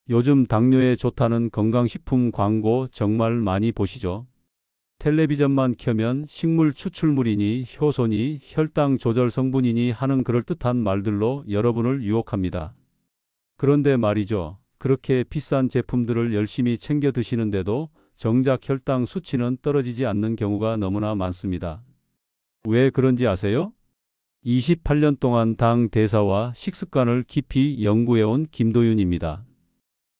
요즘 당뇨에 좋다는 건강식품 광고 정말 많이 보시죠? 텔레비전만 켜면 식물 추출물이니 효소니 혈당 조절 성분이니 하는 그럴듯한 말들로 여러분을 유혹합니다. 그런데 말이죠. 그렇게 비싼 제품들을 열심히 챙겨 드시는데도 정작 혈당 수치는 떨어지지 않는 경우가 너무나 많습니다. 왜 그런지 아세요? 28년 동안 당 대사와 식습관을 깊이 연구해온 김도윤입니다.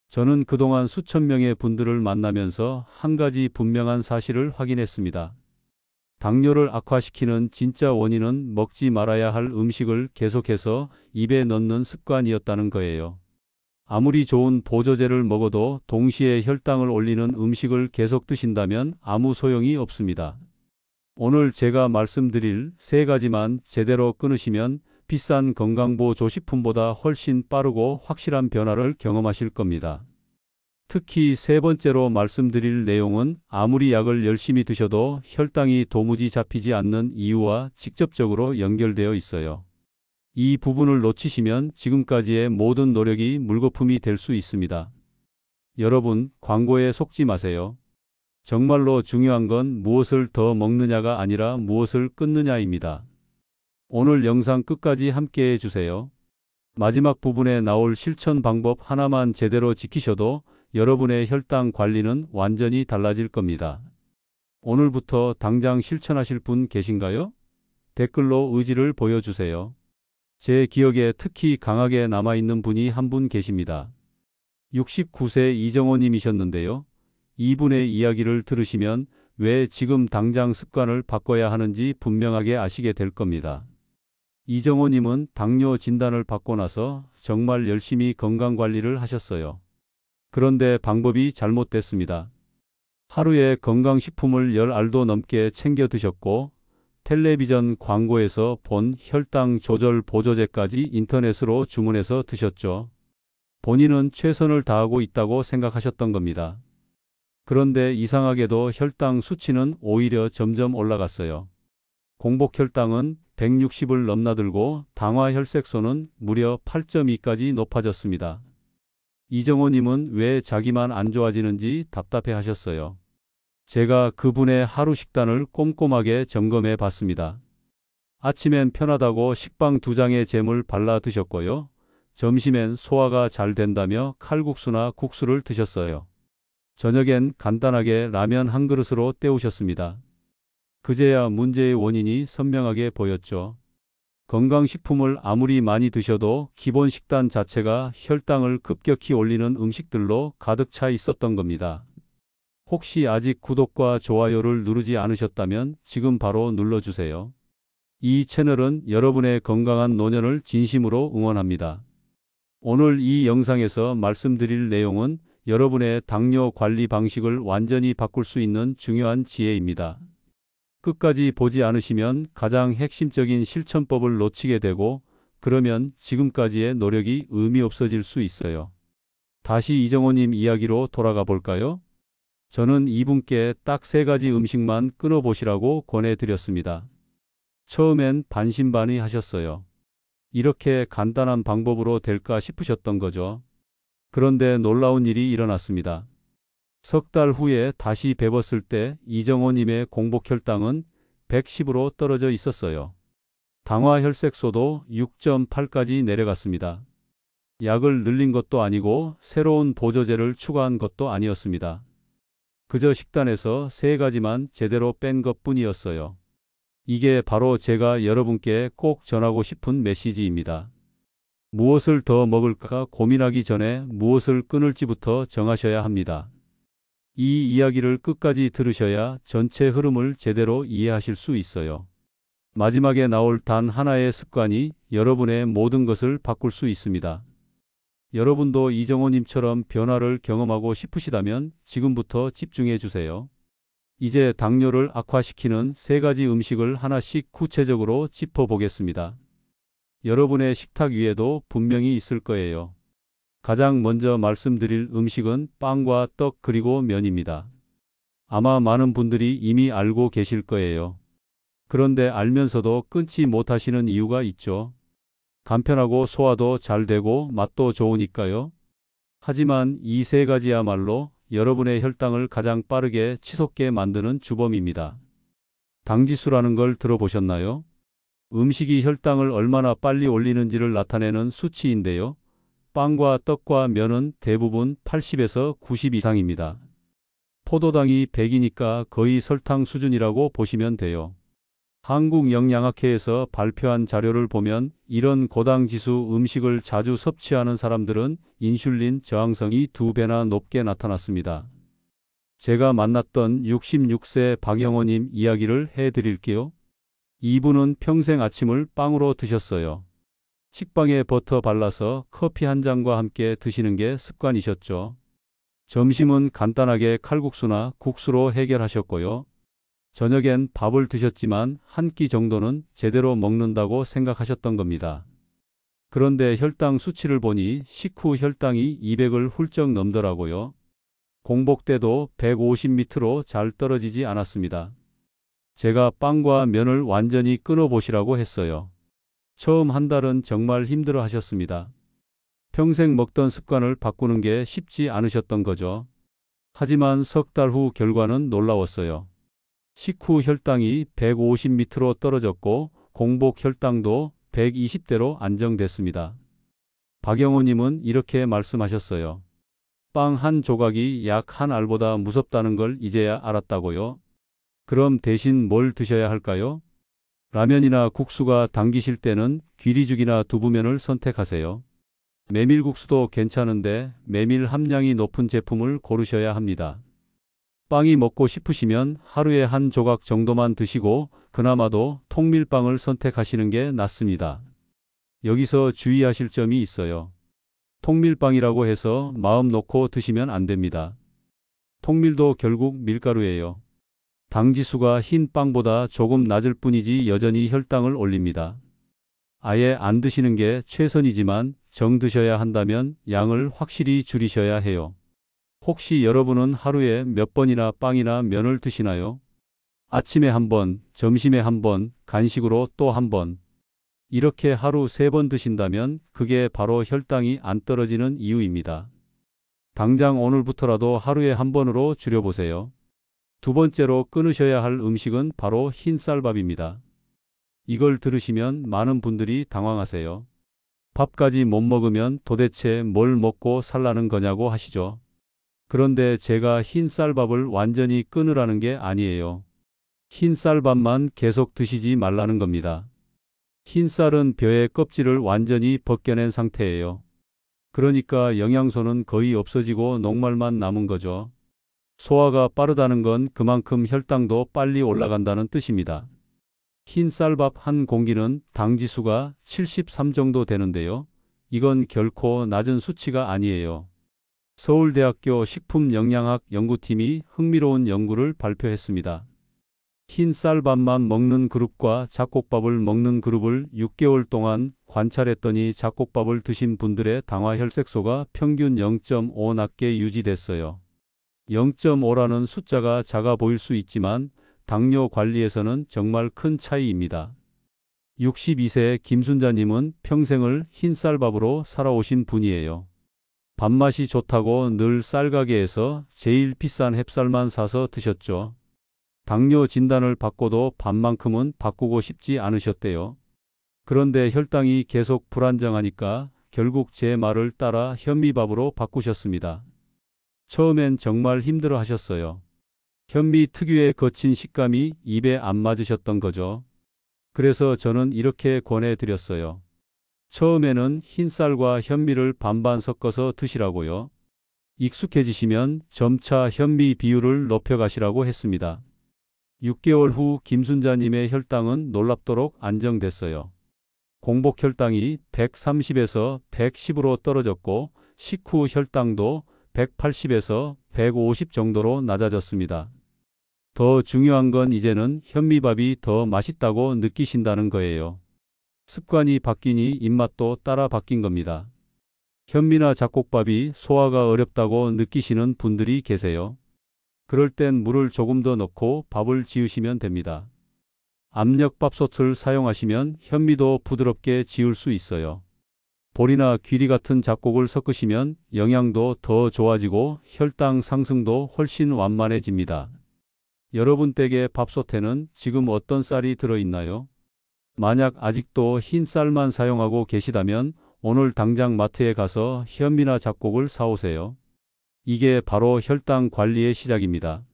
저는 그동안 수천 명의 분들을 만나면서 한 가지 분명한 사실을 확인했습니다. 당뇨를 악화시키는 진짜 원인은 먹지 말아야 할 음식을 계속해서 입에 넣는 습관이었다는 거예요. 아무리 좋은 보조제를 먹어도 동시에 혈당을 올리는 음식을 계속 드신다면 아무 소용이 없습니다. 오늘 제가 말씀드릴 세 가지만 제대로 끊으시면 비싼 건강보조식품보다 훨씬 빠르고 확실한 변화를 경험하실 겁니다. 특히 세 번째로 말씀드릴 내용은 아무리 약을 열심히 드셔도 혈당이 도무지 잡히지 않는 이유와 직접적으로 연결되어 있어요. 이 부분을 놓치시면 지금까지의 모든 노력이 물거품이 될 수 있습니다. 여러분, 광고에 속지 마세요. 정말로 중요한 건 무엇을 더 먹느냐가 아니라 무엇을 끊느냐입니다. 오늘 영상 끝까지 함께 해주세요. 마지막 부분에 나올 실천 방법 하나만 제대로 지키셔도 여러분의 혈당 관리는 완전히 달라질 겁니다. 오늘부터 당장 실천하실 분 계신가요? 댓글로 의지를 보여주세요. 제 기억에 특히 강하게 남아있는 분이 한 분 계십니다. 69세 이정호님이셨는데요. 이분의 이야기를 들으시면 왜 지금 당장 습관을 바꿔야 하는지 분명하게 아시게 될 겁니다. 이정호님은 당뇨 진단을 받고 나서 정말 열심히 건강관리를 하셨어요. 그런데 방법이 잘못됐습니다. 하루에 건강식품을 10알도 넘게 챙겨 드셨고 텔레비전 광고에서 본 혈당 조절 보조제까지 인터넷으로 주문해서 드셨죠. 본인은 최선을 다하고 있다고 생각하셨던 겁니다. 그런데 이상하게도 혈당 수치는 오히려 점점 올라갔어요. 공복 혈당은 160을 넘나들고 당화 혈색소는 무려 8.2까지 높아졌습니다. 이정호님은 왜 자기만 안 좋아지는지 답답해 하셨어요. 제가 그분의 하루 식단을 꼼꼼하게 점검해 봤습니다. 아침엔 편하다고 식빵 2장의 잼을 발라 드셨고요. 점심엔 소화가 잘 된다며 칼국수나 국수를 드셨어요. 저녁엔 간단하게 라면 한 그릇으로 때우셨습니다. 그제야 문제의 원인이 선명하게 보였죠. 건강식품을 아무리 많이 드셔도 기본 식단 자체가 혈당을 급격히 올리는 음식들로 가득 차 있었던 겁니다. 혹시 아직 구독과 좋아요를 누르지 않으셨다면 지금 바로 눌러주세요. 이 채널은 여러분의 건강한 노년을 진심으로 응원합니다. 오늘 이 영상에서 말씀드릴 내용은 여러분의 당뇨 관리 방식을 완전히 바꿀 수 있는 중요한 지혜입니다. 끝까지 보지 않으시면 가장 핵심적인 실천법을 놓치게 되고 그러면 지금까지의 노력이 의미 없어질 수 있어요. 다시 이정호님 이야기로 돌아가 볼까요? 저는 이분께 딱 3가지 음식만 끊어보시라고 권해드렸습니다. 처음엔 반신반의 하셨어요. 이렇게 간단한 방법으로 될까 싶으셨던 거죠. 그런데 놀라운 일이 일어났습니다. 석 달 후에 다시 뵈봤을 때 이정호님의 공복 혈당은 110으로 떨어져 있었어요. 당화 혈색소도 6.8까지 내려갔습니다. 약을 늘린 것도 아니고 새로운 보조제를 추가한 것도 아니었습니다. 그저 식단에서 3가지만 제대로 뺀 것뿐이었어요. 이게 바로 제가 여러분께 꼭 전하고 싶은 메시지입니다. 무엇을 더 먹을까 고민하기 전에 무엇을 끊을지부터 정하셔야 합니다. 이 이야기를 끝까지 들으셔야 전체 흐름을 제대로 이해하실 수 있어요. 마지막에 나올 단 하나의 습관이 여러분의 모든 것을 바꿀 수 있습니다. 여러분도 이정호님처럼 변화를 경험하고 싶으시다면 지금부터 집중해 주세요. 이제 당뇨를 악화시키는 3가지 음식을 하나씩 구체적으로 짚어보겠습니다. 여러분의 식탁 위에도 분명히 있을 거예요. 가장 먼저 말씀드릴 음식은 빵과 떡 그리고 면입니다. 아마 많은 분들이 이미 알고 계실 거예요. 그런데 알면서도 끊지 못하시는 이유가 있죠. 간편하고 소화도 잘 되고 맛도 좋으니까요. 하지만 이 세 가지야말로 여러분의 혈당을 가장 빠르게 치솟게 만드는 주범입니다. 당지수라는 걸 들어보셨나요? 음식이 혈당을 얼마나 빨리 올리는지를 나타내는 수치인데요. 빵과 떡과 면은 대부분 80에서 90 이상입니다. 포도당이 100이니까 거의 설탕 수준이라고 보시면 돼요. 한국영양학회에서 발표한 자료를 보면 이런 고당 지수 음식을 자주 섭취하는 사람들은 인슐린 저항성이 2배나 높게 나타났습니다. 제가 만났던 66세 박영호님 이야기를 해드릴게요. 이분은 평생 아침을 빵으로 드셨어요. 식빵에 버터 발라서 커피 한 잔과 함께 드시는 게 습관이셨죠. 점심은 간단하게 칼국수나 국수로 해결하셨고요. 저녁엔 밥을 드셨지만 한 끼 정도는 제대로 먹는다고 생각하셨던 겁니다. 그런데 혈당 수치를 보니 식후 혈당이 200을 훌쩍 넘더라고요. 공복 때도 150 밑으로 잘 떨어지지 않았습니다. 제가 빵과 면을 완전히 끊어보시라고 했어요. 처음 한 달은 정말 힘들어 하셨습니다. 평생 먹던 습관을 바꾸는 게 쉽지 않으셨던 거죠. 하지만 석 달 후 결과는 놀라웠어요. 식후 혈당이 150 밑으로 떨어졌고 공복 혈당도 120대로 안정됐습니다. 박영호님은 이렇게 말씀하셨어요. 빵 한 조각이 약 한 알보다 무섭다는 걸 이제야 알았다고요? 그럼 대신 뭘 드셔야 할까요? 라면이나 국수가 당기실 때는 귀리죽이나 두부면을 선택하세요. 메밀국수도 괜찮은데 메밀 함량이 높은 제품을 고르셔야 합니다. 빵이 먹고 싶으시면 하루에 한 조각 정도만 드시고 그나마도 통밀빵을 선택하시는 게 낫습니다. 여기서 주의하실 점이 있어요. 통밀빵이라고 해서 마음 놓고 드시면 안 됩니다. 통밀도 결국 밀가루예요. 당지수가 흰 빵보다 조금 낮을 뿐이지 여전히 혈당을 올립니다. 아예 안 드시는 게 최선이지만 정 드셔야 한다면 양을 확실히 줄이셔야 해요. 혹시 여러분은 하루에 몇 번이나 빵이나 면을 드시나요? 아침에 한 번, 점심에 한 번, 간식으로 또 한 번. 이렇게 하루 3번 드신다면 그게 바로 혈당이 안 떨어지는 이유입니다. 당장 오늘부터라도 하루에 한 번으로 줄여보세요. 두 번째로 끊으셔야 할 음식은 바로 흰쌀밥입니다. 이걸 들으시면 많은 분들이 당황하세요. 밥까지 못 먹으면 도대체 뭘 먹고 살라는 거냐고 하시죠. 그런데 제가 흰쌀밥을 완전히 끊으라는 게 아니에요. 흰쌀밥만 계속 드시지 말라는 겁니다. 흰쌀은 벼의 껍질을 완전히 벗겨낸 상태예요. 그러니까 영양소는 거의 없어지고 녹말만 남은 거죠. 소화가 빠르다는 건 그만큼 혈당도 빨리 올라간다는 뜻입니다. 흰쌀밥 한 공기는 당지수가 73 정도 되는데요. 이건 결코 낮은 수치가 아니에요. 서울대학교 식품영양학 연구팀이 흥미로운 연구를 발표했습니다. 흰쌀밥만 먹는 그룹과 잡곡밥을 먹는 그룹을 6개월 동안 관찰했더니 잡곡밥을 드신 분들의 당화혈색소가 평균 0.5 낮게 유지됐어요. 0.5라는 숫자가 작아 보일 수 있지만 당뇨 관리에서는 정말 큰 차이입니다. 62세 김순자님은 평생을 흰쌀밥으로 살아오신 분이에요. 밥맛이 좋다고 늘 쌀가게에서 제일 비싼 햅쌀만 사서 드셨죠. 당뇨 진단을 받고도 밥만큼은 바꾸고 싶지 않으셨대요. 그런데 혈당이 계속 불안정하니까 결국 제 말을 따라 현미밥으로 바꾸셨습니다. 처음엔 정말 힘들어 하셨어요. 현미 특유의 거친 식감이 입에 안 맞으셨던 거죠. 그래서 저는 이렇게 권해드렸어요. 처음에는 흰쌀과 현미를 반반 섞어서 드시라고요. 익숙해지시면 점차 현미 비율을 높여가시라고 했습니다. 6개월 후 김순자님의 혈당은 놀랍도록 안정됐어요. 공복 혈당이 130에서 110으로 떨어졌고 식후 혈당도 180에서 150 정도로 낮아졌습니다. 더 중요한 건 이제는 현미밥이 더 맛있다고 느끼신다는 거예요. 습관이 바뀌니 입맛도 따라 바뀐 겁니다. 현미나 잡곡밥이 소화가 어렵다고 느끼시는 분들이 계세요. 그럴 땐 물을 조금 더 넣고 밥을 지으시면 됩니다. 압력밥솥을 사용하시면 현미도 부드럽게 지을 수 있어요. 보리나 귀리 같은 잡곡을 섞으시면 영양도 더 좋아지고 혈당 상승도 훨씬 완만해집니다. 여러분 댁의 밥솥에는 지금 어떤 쌀이 들어있나요? 만약 아직도 흰 쌀만 사용하고 계시다면 오늘 당장 마트에 가서 현미나 잡곡을 사오세요. 이게 바로 혈당 관리의 시작입니다.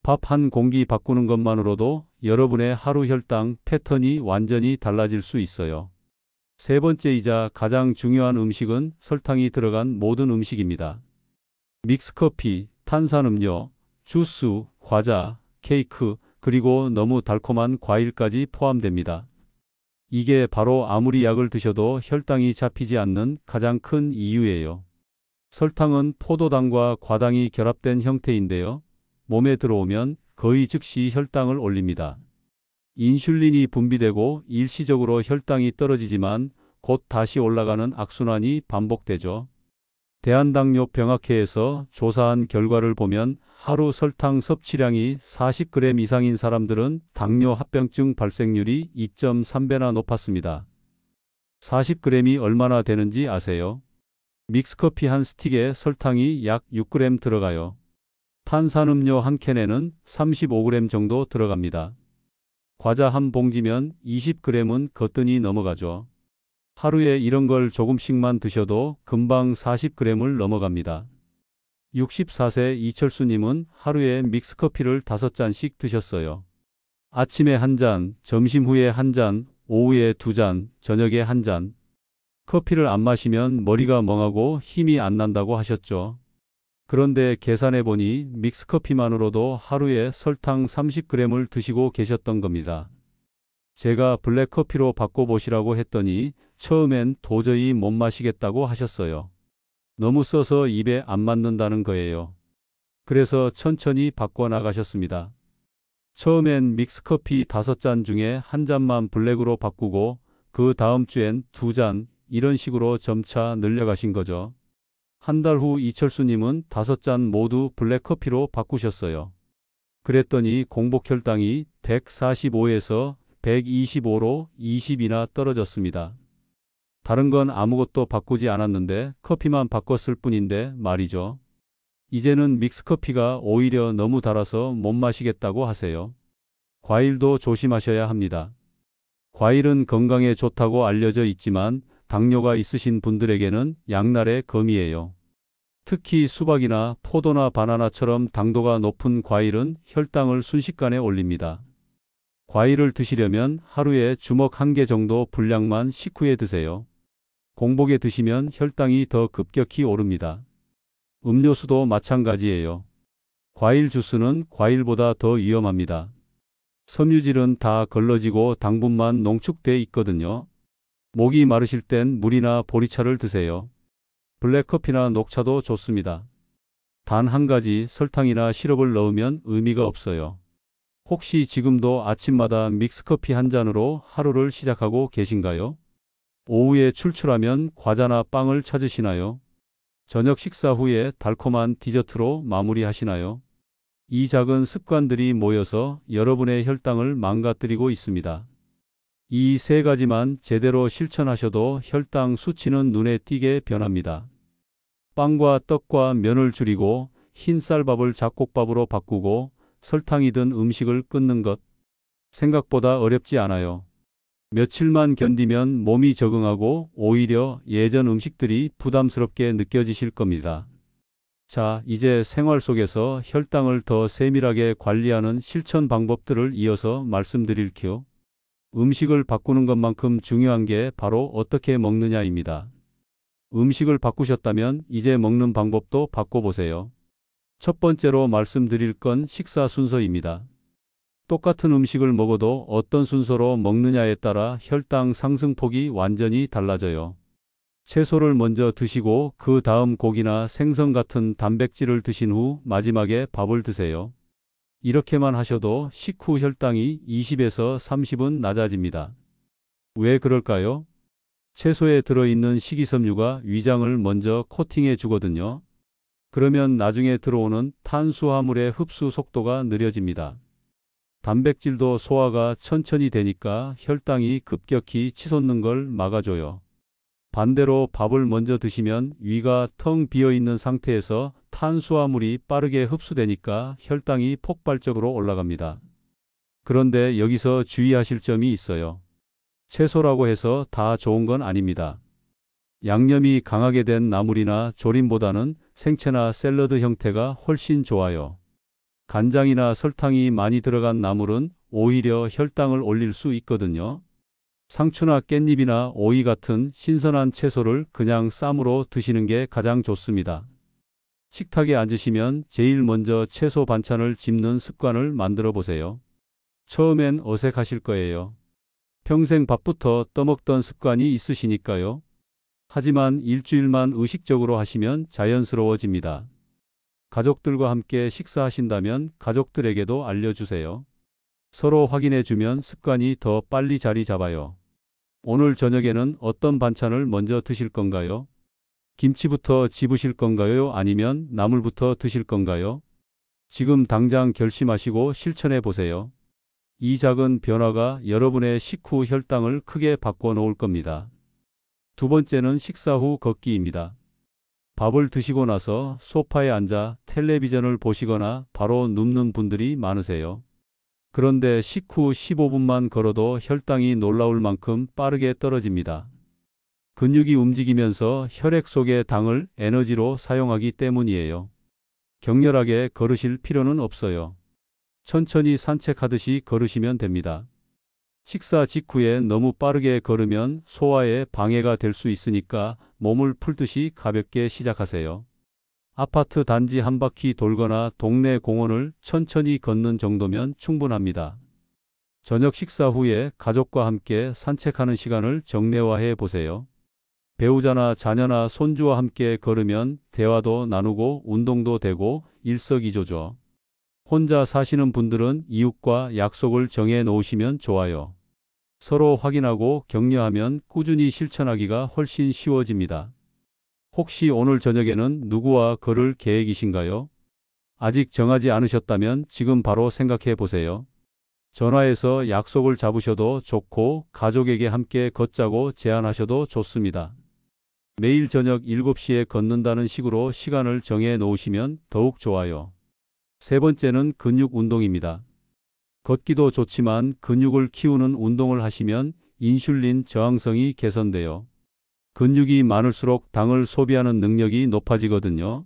밥 한 공기 바꾸는 것만으로도 여러분의 하루 혈당 패턴이 완전히 달라질 수 있어요. 세 번째이자 가장 중요한 음식은 설탕이 들어간 모든 음식입니다. 믹스커피, 탄산음료, 주스, 과자, 케이크, 그리고 너무 달콤한 과일까지 포함됩니다. 이게 바로 아무리 약을 드셔도 혈당이 잡히지 않는 가장 큰 이유예요. 설탕은 포도당과 과당이 결합된 형태인데요. 몸에 들어오면 거의 즉시 혈당을 올립니다. 인슐린이 분비되고 일시적으로 혈당이 떨어지지만 곧 다시 올라가는 악순환이 반복되죠. 대한당뇨병학회에서 조사한 결과를 보면 하루 설탕 섭취량이 40g 이상인 사람들은 당뇨 합병증 발생률이 2.3배나 높았습니다. 40g이 얼마나 되는지 아세요? 믹스커피 한 스틱에 설탕이 약 6g 들어가요. 탄산음료 한 캔에는 35g 정도 들어갑니다. 과자 한 봉지면 20g은 거뜬히 넘어가죠. 하루에 이런 걸 조금씩만 드셔도 금방 40g을 넘어갑니다. 64세 이철수님은 하루에 믹스커피를 5잔씩 드셨어요. 아침에 한 잔, 점심 후에 한 잔, 오후에 2잔, 저녁에 한 잔. 커피를 안 마시면 머리가 멍하고 힘이 안 난다고 하셨죠. 그런데 계산해 보니 믹스커피만으로도 하루에 설탕 30g을 드시고 계셨던 겁니다. 제가 블랙커피로 바꿔보시라고 했더니 처음엔 도저히 못 마시겠다고 하셨어요. 너무 써서 입에 안 맞는다는 거예요. 그래서 천천히 바꿔나가셨습니다. 처음엔 믹스커피 5잔 중에 한 잔만 블랙으로 바꾸고 그 다음 주엔 2잔, 이런 식으로 점차 늘려가신 거죠. 한 달 후 이철수님은 5잔 모두 블랙커피로 바꾸셨어요. 그랬더니 공복혈당이 145에서 125로 20이나 떨어졌습니다. 다른 건 아무것도 바꾸지 않았는데 커피만 바꿨을 뿐인데 말이죠. 이제는 믹스커피가 오히려 너무 달아서 못 마시겠다고 하세요. 과일도 조심하셔야 합니다. 과일은 건강에 좋다고 알려져 있지만 당뇨가 있으신 분들에게는 양날의 검이에요. 특히 수박이나 포도나 바나나처럼 당도가 높은 과일은 혈당을 순식간에 올립니다. 과일을 드시려면 하루에 주먹 1개 정도 분량만 식후에 드세요. 공복에 드시면 혈당이 더 급격히 오릅니다. 음료수도 마찬가지예요. 과일 주스는 과일보다 더 위험합니다. 섬유질은 다 걸러지고 당분만 농축돼 있거든요. 목이 마르실 땐 물이나 보리차를 드세요. 블랙커피나 녹차도 좋습니다. 단 한 가지 설탕이나 시럽을 넣으면 의미가 없어요. 혹시 지금도 아침마다 믹스커피 한 잔으로 하루를 시작하고 계신가요? 오후에 출출하면 과자나 빵을 찾으시나요? 저녁 식사 후에 달콤한 디저트로 마무리하시나요? 이 작은 습관들이 모여서 여러분의 혈당을 망가뜨리고 있습니다. 이 세 가지만 제대로 실천하셔도 혈당 수치는 눈에 띄게 변합니다. 빵과 떡과 면을 줄이고 흰 쌀밥을 잡곡밥으로 바꾸고 설탕이 든 음식을 끊는 것. 생각보다 어렵지 않아요. 며칠만 견디면 몸이 적응하고 오히려 예전 음식들이 부담스럽게 느껴지실 겁니다. 자, 이제 생활 속에서 혈당을 더 세밀하게 관리하는 실천 방법들을 이어서 말씀드릴게요. 음식을 바꾸는 것만큼 중요한 게 바로 어떻게 먹느냐입니다. 음식을 바꾸셨다면 이제 먹는 방법도 바꿔보세요. 첫 번째로 말씀드릴 건 식사 순서입니다. 똑같은 음식을 먹어도 어떤 순서로 먹느냐에 따라 혈당 상승폭이 완전히 달라져요. 채소를 먼저 드시고 그 다음 고기나 생선 같은 단백질을 드신 후 마지막에 밥을 드세요. 이렇게만 하셔도 식후 혈당이 20에서 30은 낮아집니다. 왜 그럴까요? 채소에 들어있는 식이섬유가 위장을 먼저 코팅해 주거든요. 그러면 나중에 들어오는 탄수화물의 흡수 속도가 느려집니다. 단백질도 소화가 천천히 되니까 혈당이 급격히 치솟는 걸 막아줘요. 반대로 밥을 먼저 드시면 위가 텅 비어 있는 상태에서 탄수화물이 빠르게 흡수되니까 혈당이 폭발적으로 올라갑니다. 그런데 여기서 주의하실 점이 있어요. 채소라고 해서 다 좋은 건 아닙니다. 양념이 강하게 된 나물이나 조림보다는 생채나 샐러드 형태가 훨씬 좋아요. 간장이나 설탕이 많이 들어간 나물은 오히려 혈당을 올릴 수 있거든요. 상추나 깻잎이나 오이 같은 신선한 채소를 그냥 쌈으로 드시는 게 가장 좋습니다. 식탁에 앉으시면 제일 먼저 채소 반찬을 집는 습관을 만들어 보세요. 처음엔 어색하실 거예요. 평생 밥부터 떠먹던 습관이 있으시니까요. 하지만 일주일만 의식적으로 하시면 자연스러워집니다. 가족들과 함께 식사하신다면 가족들에게도 알려주세요. 서로 확인해주면 습관이 더 빨리 자리 잡아요. 오늘 저녁에는 어떤 반찬을 먼저 드실 건가요? 김치부터 집으실 건가요? 아니면 나물부터 드실 건가요? 지금 당장 결심하시고 실천해 보세요. 이 작은 변화가 여러분의 식후 혈당을 크게 바꿔 놓을 겁니다. 두 번째는 식사 후 걷기입니다. 밥을 드시고 나서 소파에 앉아 텔레비전을 보시거나 바로 눕는 분들이 많으세요. 그런데 식후 15분만 걸어도 혈당이 놀라울 만큼 빠르게 떨어집니다. 근육이 움직이면서 혈액 속의 당을 에너지로 사용하기 때문이에요. 격렬하게 걸으실 필요는 없어요. 천천히 산책하듯이 걸으시면 됩니다. 식사 직후에 너무 빠르게 걸으면 소화에 방해가 될 수 있으니까 몸을 풀듯이 가볍게 시작하세요. 아파트 단지 한 바퀴 돌거나 동네 공원을 천천히 걷는 정도면 충분합니다. 저녁 식사 후에 가족과 함께 산책하는 시간을 정례화해 보세요. 배우자나 자녀나 손주와 함께 걸으면 대화도 나누고 운동도 되고 일석이조죠. 혼자 사시는 분들은 이웃과 약속을 정해 놓으시면 좋아요. 서로 확인하고 격려하면 꾸준히 실천하기가 훨씬 쉬워집니다. 혹시 오늘 저녁에는 누구와 걸을 계획이신가요? 아직 정하지 않으셨다면 지금 바로 생각해 보세요. 전화해서 약속을 잡으셔도 좋고 가족에게 함께 걷자고 제안하셔도 좋습니다. 매일 저녁 7시에 걷는다는 식으로 시간을 정해 놓으시면 더욱 좋아요. 세 번째는 근육 운동입니다. 걷기도 좋지만 근육을 키우는 운동을 하시면 인슐린 저항성이 개선돼요. 근육이 많을수록 당을 소비하는 능력이 높아지거든요.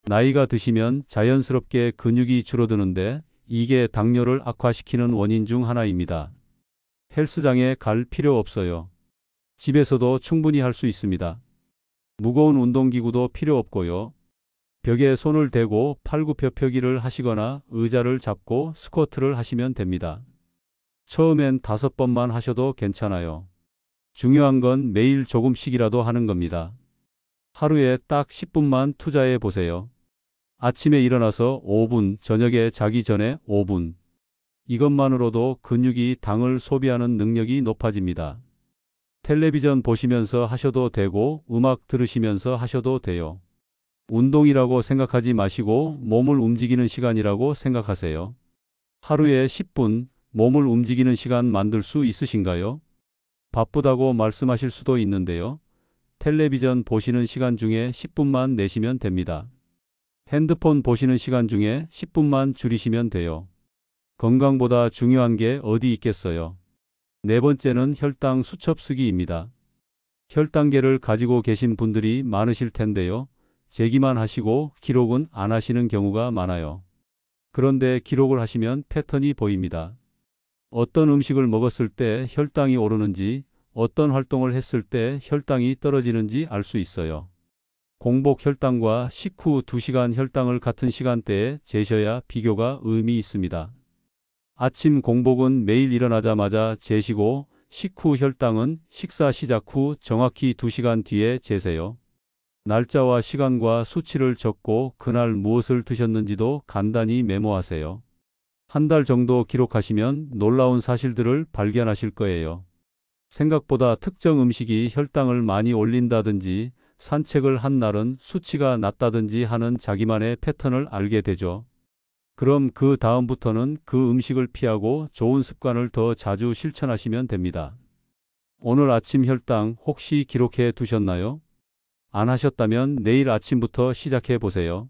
나이가 드시면 자연스럽게 근육이 줄어드는데 이게 당뇨를 악화시키는 원인 중 하나입니다. 헬스장에 갈 필요 없어요. 집에서도 충분히 할 수 있습니다. 무거운 운동기구도 필요 없고요. 벽에 손을 대고 팔굽혀펴기를 하시거나 의자를 잡고 스쿼트를 하시면 됩니다. 처음엔 5번만 하셔도 괜찮아요. 중요한 건 매일 조금씩이라도 하는 겁니다. 하루에 딱 10분만 투자해 보세요. 아침에 일어나서 5분, 저녁에 자기 전에 5분. 이것만으로도 근육이 당을 소비하는 능력이 높아집니다. 텔레비전 보시면서 하셔도 되고 음악 들으시면서 하셔도 돼요. 운동이라고 생각하지 마시고 몸을 움직이는 시간이라고 생각하세요. 하루에 10분 몸을 움직이는 시간 만들 수 있으신가요? 바쁘다고 말씀하실 수도 있는데요. 텔레비전 보시는 시간 중에 10분만 내시면 됩니다. 핸드폰 보시는 시간 중에 10분만 줄이시면 돼요. 건강보다 중요한 게 어디 있겠어요. 네 번째는 혈당 수첩 쓰기입니다. 혈당계를 가지고 계신 분들이 많으실 텐데요. 재기만 하시고 기록은 안 하시는 경우가 많아요. 그런데 기록을 하시면 패턴이 보입니다. 어떤 음식을 먹었을 때 혈당이 오르는지, 어떤 활동을 했을 때 혈당이 떨어지는지 알 수 있어요. 공복 혈당과 식후 2시간 혈당을 같은 시간대에 재셔야 비교가 의미 있습니다. 아침 공복은 매일 일어나자마자 재시고 식후 혈당은 식사 시작 후 정확히 2시간 뒤에 재세요. 날짜와 시간과 수치를 적고 그날 무엇을 드셨는지도 간단히 메모하세요. 한 달 정도 기록하시면 놀라운 사실들을 발견하실 거예요. 생각보다 특정 음식이 혈당을 많이 올린다든지 산책을 한 날은 수치가 낮다든지 하는 자기만의 패턴을 알게 되죠. 그럼 그 다음부터는 그 음식을 피하고 좋은 습관을 더 자주 실천하시면 됩니다. 오늘 아침 혈당 혹시 기록해 두셨나요? 안 하셨다면 내일 아침부터 시작해 보세요.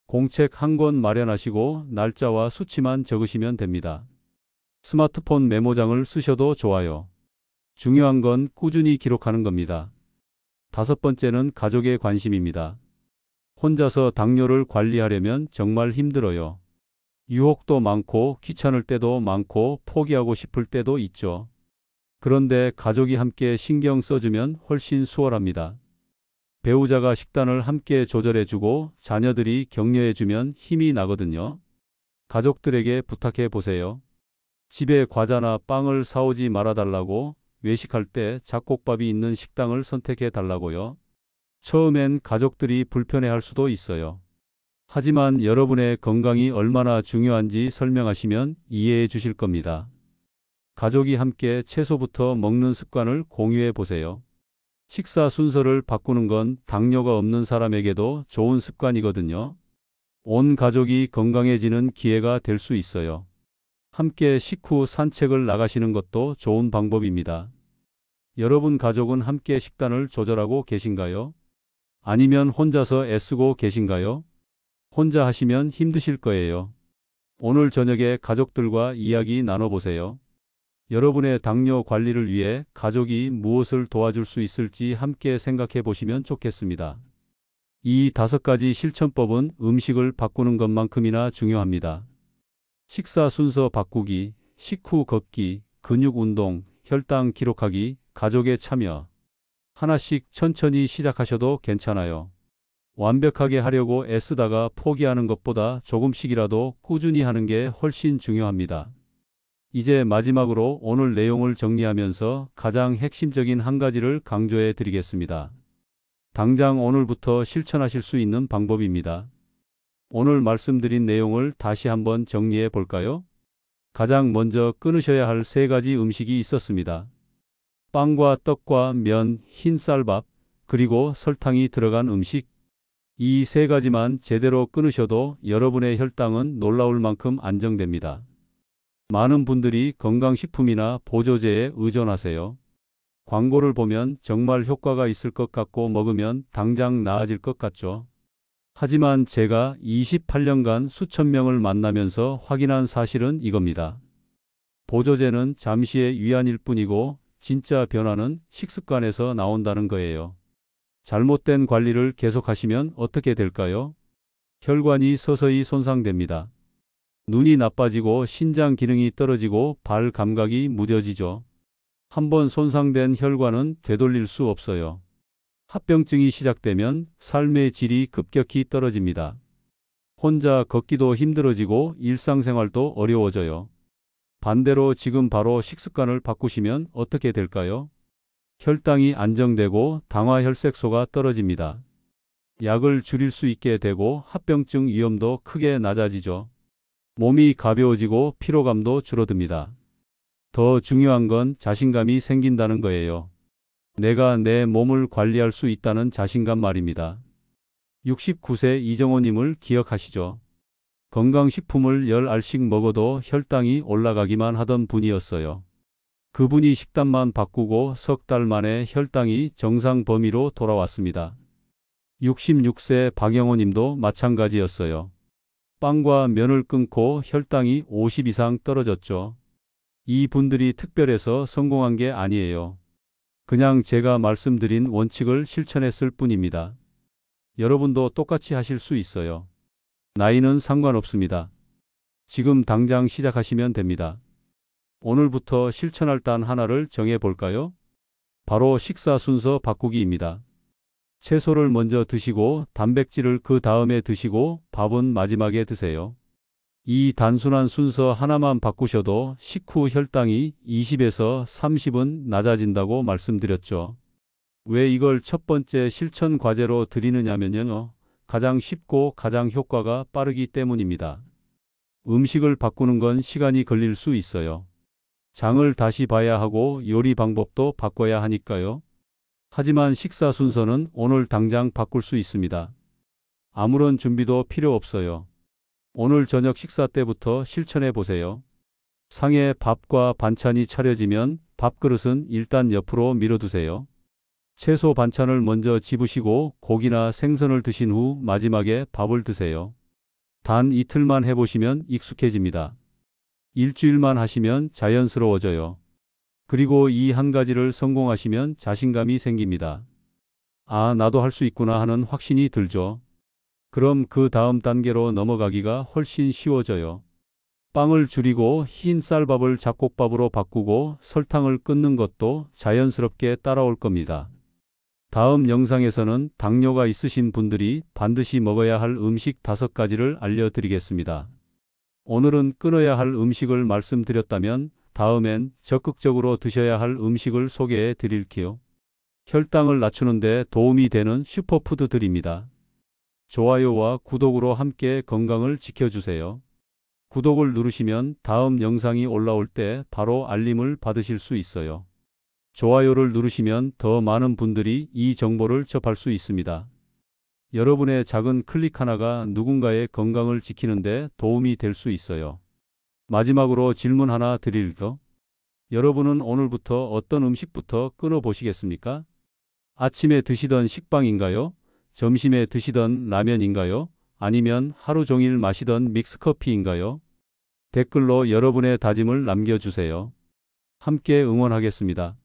공책 한 권 마련하시고 날짜와 수치만 적으시면 됩니다. 스마트폰 메모장을 쓰셔도 좋아요. 중요한 건 꾸준히 기록하는 겁니다. 다섯 번째는 가족의 관심입니다. 혼자서 당뇨를 관리하려면 정말 힘들어요. 유혹도 많고 귀찮을 때도 많고 포기하고 싶을 때도 있죠. 그런데 가족이 함께 신경 써주면 훨씬 수월합니다. 배우자가 식단을 함께 조절해주고 자녀들이 격려해주면 힘이 나거든요. 가족들에게 부탁해 보세요. 집에 과자나 빵을 사오지 말아달라고, 외식할 때 잡곡밥이 있는 식당을 선택해 달라고요. 처음엔 가족들이 불편해할 수도 있어요. 하지만 여러분의 건강이 얼마나 중요한지 설명하시면 이해해 주실 겁니다. 가족이 함께 채소부터 먹는 습관을 공유해 보세요. 식사 순서를 바꾸는 건 당뇨가 없는 사람에게도 좋은 습관이거든요. 온 가족이 건강해지는 기회가 될 수 있어요. 함께 식후 산책을 나가시는 것도 좋은 방법입니다. 여러분 가족은 함께 식단을 조절하고 계신가요? 아니면 혼자서 애쓰고 계신가요? 혼자 하시면 힘드실 거예요. 오늘 저녁에 가족들과 이야기 나눠보세요. 여러분의 당뇨 관리를 위해 가족이 무엇을 도와줄 수 있을지 함께 생각해 보시면 좋겠습니다. 이 다섯 가지 실천법은 음식을 바꾸는 것만큼이나 중요합니다. 식사 순서 바꾸기, 식후 걷기, 근육 운동, 혈당 기록하기, 가족의 참여. 하나씩 천천히 시작하셔도 괜찮아요. 완벽하게 하려고 애쓰다가 포기하는 것보다 조금씩이라도 꾸준히 하는 게 훨씬 중요합니다. 이제 마지막으로 오늘 내용을 정리하면서 가장 핵심적인 한 가지를 강조해 드리겠습니다. 당장 오늘부터 실천하실 수 있는 방법입니다. 오늘 말씀드린 내용을 다시 한번 정리해 볼까요? 가장 먼저 끊으셔야 할 세 가지 음식이 있었습니다. 빵과 떡과 면, 흰 쌀밥, 그리고 설탕이 들어간 음식. 이 세 가지만 제대로 끊으셔도 여러분의 혈당은 놀라울 만큼 안정됩니다. 많은 분들이 건강식품이나 보조제에 의존하세요. 광고를 보면 정말 효과가 있을 것 같고 먹으면 당장 나아질 것 같죠. 하지만 제가 28년간 수천 명을 만나면서 확인한 사실은 이겁니다. 보조제는 잠시의 위안일 뿐이고 진짜 변화는 식습관에서 나온다는 거예요. 잘못된 관리를 계속하시면 어떻게 될까요? 혈관이 서서히 손상됩니다. 눈이 나빠지고 신장 기능이 떨어지고 발 감각이 무뎌지죠. 한번 손상된 혈관은 되돌릴 수 없어요. 합병증이 시작되면 삶의 질이 급격히 떨어집니다. 혼자 걷기도 힘들어지고 일상생활도 어려워져요. 반대로 지금 바로 식습관을 바꾸시면 어떻게 될까요? 혈당이 안정되고 당화혈색소가 떨어집니다. 약을 줄일 수 있게 되고 합병증 위험도 크게 낮아지죠. 몸이 가벼워지고 피로감도 줄어듭니다. 더 중요한 건 자신감이 생긴다는 거예요. 내가 내 몸을 관리할 수 있다는 자신감 말입니다. 69세 이정호님을 기억하시죠? 건강식품을 10알씩 먹어도 혈당이 올라가기만 하던 분이었어요. 그분이 식단만 바꾸고 석 달 만에 혈당이 정상 범위로 돌아왔습니다. 66세 박영호님도 마찬가지였어요. 빵과 면을 끊고 혈당이 50 이상 떨어졌죠. 이 분들이 특별해서 성공한 게 아니에요. 그냥 제가 말씀드린 원칙을 실천했을 뿐입니다. 여러분도 똑같이 하실 수 있어요. 나이는 상관없습니다. 지금 당장 시작하시면 됩니다. 오늘부터 실천할 단 하나를 정해 볼까요? 바로 식사 순서 바꾸기입니다. 채소를 먼저 드시고 단백질을 그 다음에 드시고 밥은 마지막에 드세요. 이 단순한 순서 하나만 바꾸셔도 식후 혈당이 20에서 30은 낮아진다고 말씀드렸죠. 왜 이걸 첫 번째 실천 과제로 드리느냐면요. 가장 쉽고 가장 효과가 빠르기 때문입니다. 음식을 바꾸는 건 시간이 걸릴 수 있어요. 장을 다시 봐야 하고 요리 방법도 바꿔야 하니까요. 하지만 식사 순서는 오늘 당장 바꿀 수 있습니다. 아무런 준비도 필요 없어요. 오늘 저녁 식사 때부터 실천해 보세요. 상에 밥과 반찬이 차려지면 밥그릇은 일단 옆으로 밀어두세요. 채소 반찬을 먼저 집으시고 고기나 생선을 드신 후 마지막에 밥을 드세요. 단 이틀만 해보시면 익숙해집니다. 일주일만 하시면 자연스러워져요. 그리고 이 한 가지를 성공하시면 자신감이 생깁니다. 아, 나도 할 수 있구나 하는 확신이 들죠. 그럼 그 다음 단계로 넘어가기가 훨씬 쉬워져요. 빵을 줄이고 흰 쌀밥을 잡곡밥으로 바꾸고 설탕을 끊는 것도 자연스럽게 따라올 겁니다. 다음 영상에서는 당뇨가 있으신 분들이 반드시 먹어야 할 음식 5가지를 알려드리겠습니다. 오늘은 끊어야 할 음식을 말씀드렸다면 다음엔 적극적으로 드셔야 할 음식을 소개해 드릴게요. 혈당을 낮추는 데 도움이 되는 슈퍼푸드들입니다. 좋아요와 구독으로 함께 건강을 지켜주세요. 구독을 누르시면 다음 영상이 올라올 때 바로 알림을 받으실 수 있어요. 좋아요를 누르시면 더 많은 분들이 이 정보를 접할 수 있습니다. 여러분의 작은 클릭 하나가 누군가의 건강을 지키는 데 도움이 될 수 있어요. 마지막으로 질문 하나 드릴게요. 여러분은 오늘부터 어떤 음식부터 끊어 보시겠습니까? 아침에 드시던 식빵인가요? 점심에 드시던 라면인가요? 아니면 하루 종일 마시던 믹스커피인가요? 댓글로 여러분의 다짐을 남겨주세요. 함께 응원하겠습니다.